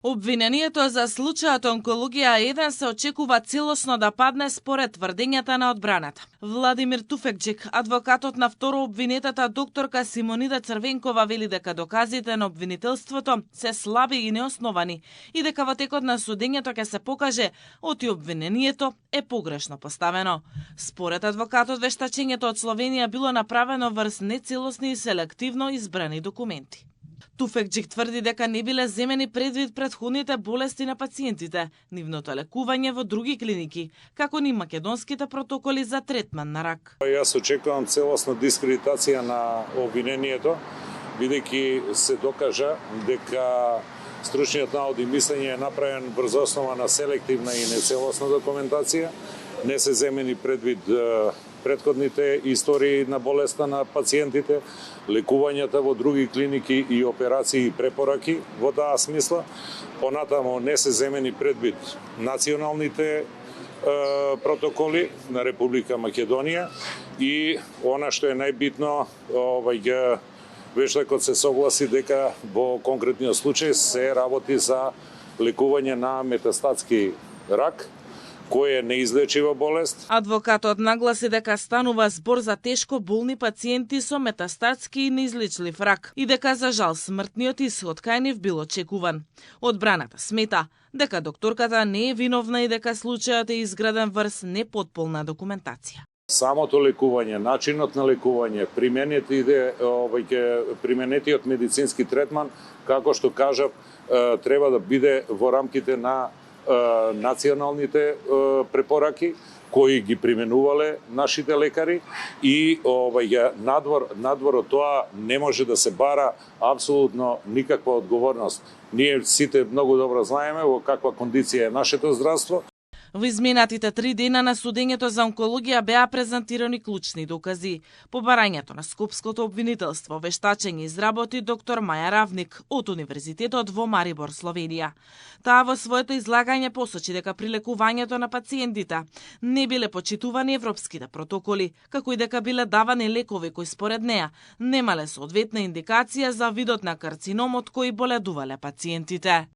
Обвинението за случајот онкологија 1 се очекува целосно да падне според тврдењата на одбраната. Владимир Туфекџик, адвокатот на второ обвинетата докторка Симонида Црвенкова, вели дека доказите на обвинителството се слаби и неосновани и дека во текот на судењето ќе се покаже оти обвинението е погрешно поставено. Според адвокатот, вештачењето од Словенија било направено врз нецелосни и селективно избрани документи. Туфекџик тврди дека не биле земени предвид претходните болести на пациентите, нивното лекување во други клиники, како ни македонските протоколи за третман на рак. Јас очекувам целосна дискредитација на обвинението, бидејќи се докажа дека стручниот навод и мислење е направен врз основа на селективна и нецелосна документација, не се земени предвид претходните истории на болеста на пациентите, лекувањата во други клиники и операции и препораки во таа смисла. Понатамо не се земени предвид националните протоколи на Република Македонија и она што е најбитно, вештакот се согласи дека во конкретниот случај се работи за лекување на метастатски рак, кој е неизлечива болест. Адвокатот нагласи дека станува збор за тешко болни пациенти со метастатски и неизлечлив рак и дека за жал смртниот исход кај нив бил очекуван. Одбраната смета дека докторката не е виновна и дека случајот е изграден врз непотполна документација. Самото лекување, начинот на лекување, применетиот медицински третман, како што кажав, треба да биде во рамките на националните препораки кои ги применувале нашите лекари и надвор од тоа не може да се бара апсолутно никаква одговорност. Ние сите многу добро знаеме во каква кондиција е нашето здравство. Во изминатите 3 дена на судењето за онкологија беа презентирани клучни докази. По барањето на Скопското обвинителство вештачење изработи доктор Маја Равник од Универзитетот во Марибор, Словенија. Таа во своето излагање посочи дека при лекувањето на пациентите не биле почитувани европските протоколи, како и дека биле давани лекови кои според неа немале соодветна индикација за видот на карциномот кои боледувале пациентите.